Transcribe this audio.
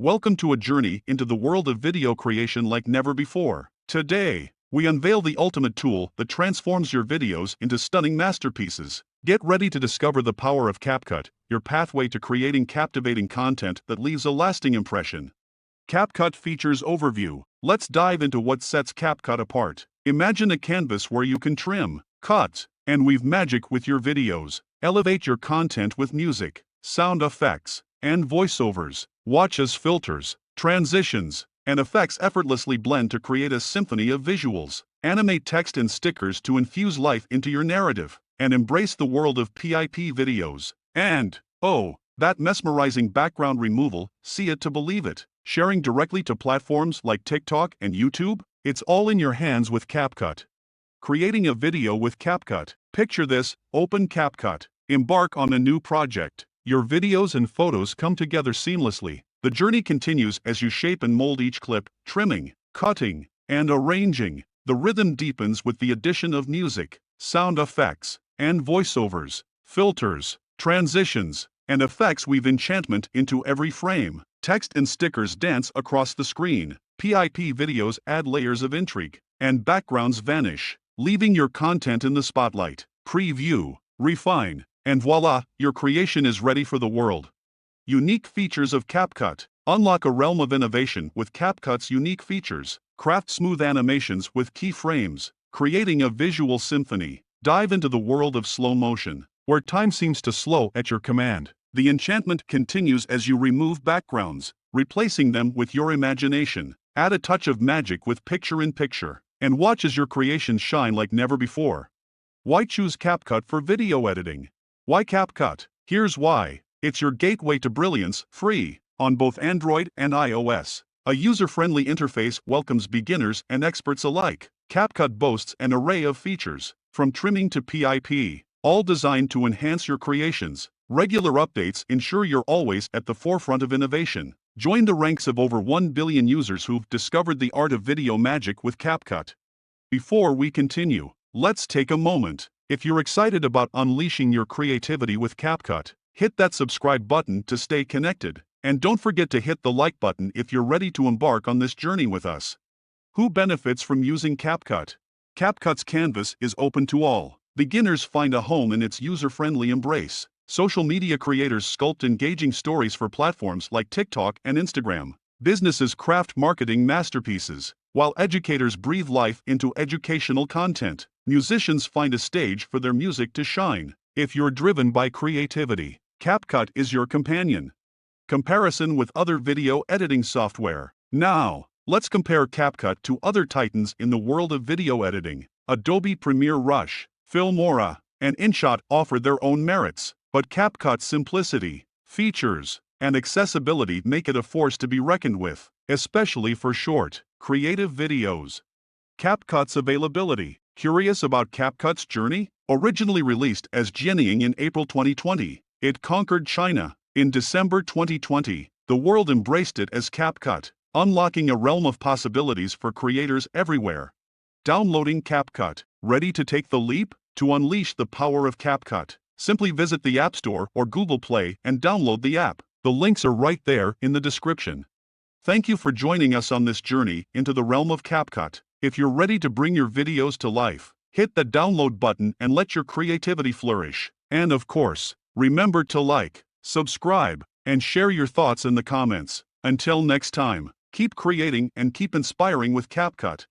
Welcome to a journey into the world of video creation like never before. Today, we unveil the ultimate tool that transforms your videos into stunning masterpieces. Get ready to discover the power of CapCut, your pathway to creating captivating content that leaves a lasting impression. CapCut Features Overview. Let's dive into what sets CapCut apart. Imagine a canvas where you can trim, cut, and weave magic with your videos. Elevate your content with music, sound effects, and voiceovers. Watch as filters, transitions, and effects effortlessly blend to create a symphony of visuals. Animate text and stickers to infuse life into your narrative, and embrace the world of PIP videos. And, oh, that mesmerizing background removal, see it to believe it. Sharing directly to platforms like TikTok and YouTube? It's all in your hands with CapCut. Creating a video with CapCut. Picture this: open CapCut. Embark on a new project. Your videos and photos come together seamlessly. The journey continues as you shape and mold each clip, trimming, cutting, and arranging. The rhythm deepens with the addition of music, sound effects, and voiceovers. Filters, transitions, and effects weave enchantment into every frame. Text and stickers dance across the screen. PIP videos add layers of intrigue, and backgrounds vanish, leaving your content in the spotlight. Preview, refine, and voila, your creation is ready for the world. Unique features of CapCut. Unlock a realm of innovation with CapCut's unique features. Craft smooth animations with keyframes, creating a visual symphony. Dive into the world of slow motion, where time seems to slow at your command. The enchantment continues as you remove backgrounds, replacing them with your imagination. Add a touch of magic with picture-in-picture, and watch as your creations shine like never before. Why choose CapCut for video editing? Why CapCut? Here's why. It's your gateway to brilliance, free, on both Android and iOS. A user-friendly interface welcomes beginners and experts alike. CapCut boasts an array of features, from trimming to PIP, all designed to enhance your creations. Regular updates ensure you're always at the forefront of innovation. Join the ranks of over 1 billion users who've discovered the art of video magic with CapCut. Before we continue, let's take a moment. If you're excited about unleashing your creativity with CapCut, hit that subscribe button to stay connected. And don't forget to hit the like button if you're ready to embark on this journey with us. Who benefits from using CapCut? CapCut's canvas is open to all. Beginners find a home in its user-friendly embrace. Social media creators sculpt engaging stories for platforms like TikTok and Instagram. Businesses craft marketing masterpieces, while educators breathe life into educational content. Musicians find a stage for their music to shine. If you're driven by creativity, CapCut is your companion. Comparison with other video editing software. Now, let's compare CapCut to other titans in the world of video editing. Adobe Premiere Rush, Filmora, and InShot offer their own merits, but CapCut's simplicity, features, and accessibility make it a force to be reckoned with, especially for short, creative videos. CapCut's availability. Curious about CapCut's journey? Originally released as Jianying in April 2020, it conquered China. In December 2020, the world embraced it as CapCut, unlocking a realm of possibilities for creators everywhere. Downloading CapCut. Ready to take the leap? To unleash the power of CapCut, simply visit the App Store or Google Play and download the app. The links are right there in the description. Thank you for joining us on this journey into the realm of CapCut. If you're ready to bring your videos to life, hit the download button and let your creativity flourish. And of course, remember to like, subscribe, and share your thoughts in the comments. Until next time, keep creating and keep inspiring with CapCut.